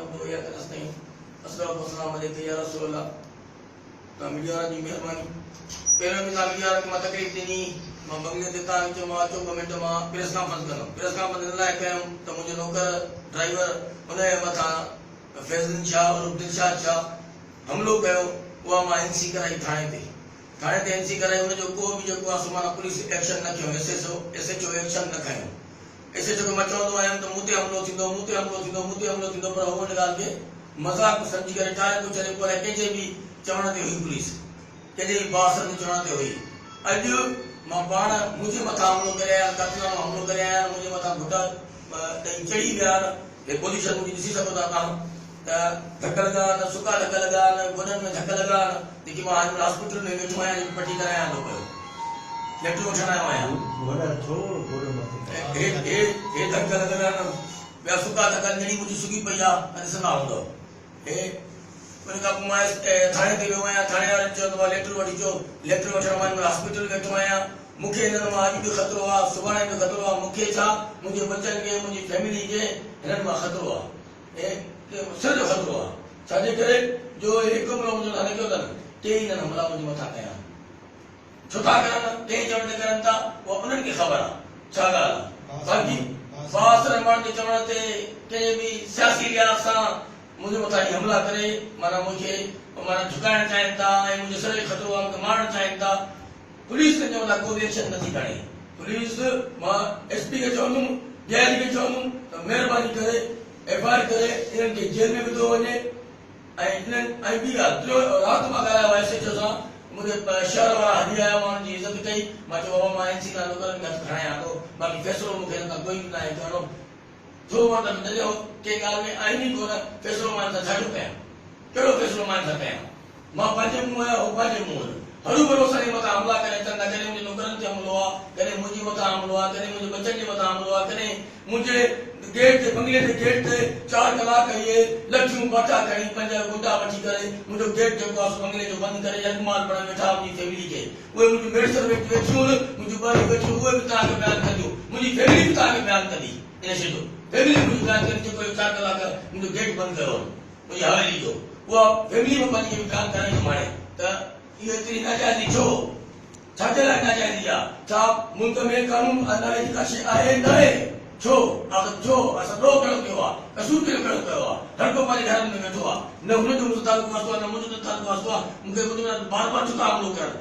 नअबुदु व इय्याका नस्तईन अस्सलातु वस्सलामु अलैका या रसूलल्लाह। मीडिया वारनि जी महिरबानी। पहिरियों बि तव्हां मीडिया वारनि खे मां तकलीफ़ ॾिनी, मां बंगले ते तव्हां चयो मां अचो 2 मिंट मां प्रेस कॉन्फ्रेंस कंदुमि। प्रेस कॉन्फ्रेंस इन लाइ कयुमि त मुंहिंजो नौकर ड्राइवर हुनजे मथां फैज़ुद्दीन शाह और दिलशाद शाह हमलो कयो। उहा मां एनसी कराई थाणे ते एनसी कराई। हुनजो को बि जेको आहे सो माना पुलिस एक्शन न खयो, एसएचओ एक्शन न खयो। एसएचओ खे मां चवंदो आहियां त मूं ते हमलो थींदो, पर उहो हिन ॻाल्हि खे मज़ाक सम्झी करे टारे थो छॾे। पर कंहिंजे बि चवण ते हुई पुलिस, कंहिंजे बि बास जे चवण ते हुई। अॼु मां पाण मुंहिंजे मथां हमलो करे आहियां, कातिलानो हमलो करे आहियां, मुंहिंजे मथां घुटा ॾेई चढ़ी विया आहिनि। हे पोज़ीशन मुंहिंजी ॾिसी सघो था तव्हां त धक लॻा आहिनि, सुका धक लॻा आहिनि, गोॾनि में धक लॻा आहिनि, जेकी मां हाणे हॉस्पिटल में वेठो आहियां, पटी करायां थो पियो, लेटरिन वठण आयो आहियां। हे धक लॻल आहिनि, ॿिया सुका धक जहिड़ी मुंहिंजी सुकी पई आहे, ॾिसंदा हूंदव। उन खां पोइ मां थाणे ते वियो आहियां। थाणे वारनि चयो त लेटर वठी अचो। लेटर वठण मां हॉस्पिटल वेठो आहियां। मूंखे हिननि मां अॼु बि ख़तरो आहे, सुभाणे बि ख़तरो आहे। मूंखे छा, मुंहिंजे बच्चनि खे, मुंहिंजी फैमिली खे हिननि मां ख़तरो आहे, सॼो ख़तरो आहे। छाजे करे जो हिकु मिलो मुंहिंजो न लॻियो अथनि, टे हिननि हमला मुंहिंजे मथां कया। छो था करनि, टे चवण ते करनि था, उहा उन्हनि खे ख़बर आहे छा ॻाल्हि आहे। बाक़ी फास रहमान जे चवण ते कंहिं बि सियासी लिहाज़ सां मुंहिंजे मथां हमला करे माना मूंखे माना झुकाइण चाहिनि था ऐं मुंहिंजो सॼो ख़तरो आहे, मूंखे मारणु चाहिनि था। पुलिस जे मथां को बि एक्शन नथी खणे। पुलिस मां एसपी खे चवंदुमि, डीआईजी खे चवंदुमि त महिरबानी करे एफआईआर करे इन्हनि खे जेल में विधो वञे। ऐं ॿी ॻाल्हि, राति मां ॻाल्हायो आहे एसएचओ सां, मुंहिंजे शहर वारा हली आया, मां हुनजी इज़त कई। मां चयो बाबा मां एनसी खां नौकरनि खे हथु खणायां थो, बाक़ी फ़ैसिलो मूंखे हिन खां कोई बि न आहे करिणो। छो मां त कंहिं ॻाल्हि में आहिनि ई कोन, फ़ैसिलो मां हिन सां छाजो कयां, कहिड़ो फ़ैसिलो मां हिन सां कयां। मां पंहिंजे मुंहुं आहियां, उहो पंहिंजे मुंहुं आहिनि। हरू भरो असांजे मथां हमला करे अचनि था। कॾहिं मुंहिंजे नौकरनि ते हमलो आहे, कॾहिं मुंहिंजे मथां हमलो आहे, कॾहिं मुंहिंजे बच्चनि जे मथां हमलो आहे, कॾहिं मुंहिंजे गेट ते, बंगले जे गेट ते 4 कलाक इहे लठियूं बाटा खणी 5 गुंडा वठी करे मुंहिंजो गेट जेको आहे बंगले जो बंदि करे यजमान पण वेठा मुंहिंजी फैमिली खे। उहे मुंहिंजी मेडिसिन वेठियूं आहिनि, मुंहिंजूं ॿारियूं वेठियूं, उहे बि तव्हांखे बयानु कंदियूं। मुंहिंजी फैमिली बि तव्हांखे बयानु कंदी इन शइ जो। फैमिली मुंहिंजी बयानु कंदी जेको 4 कलाक मुंहिंजो गेट बंदि कयो मुंहिंजी हवेली जो। उहा फैमिली में पंहिंजी बयानु कराईंदुमि हाणे त इहो एतिरी नाजाइज़ी छो, छाजे लाइ नाजाइज़ी आहे। छा मुल्क में कानून अदालत जी का शइ आहे न आहे? छो आख़िर छो असां ॾोह कहिड़ो कयो आहे, कसूर कहिड़ो कयो आहे। हर को पंहिंजे घरनि में वेठो आहे, न हुनजो मुंहिंजो तालुक वास्तो आहे, न मुंहिंजो तालुक वास्तो आहे। मूंखे बार बार छो था हमलो करणु।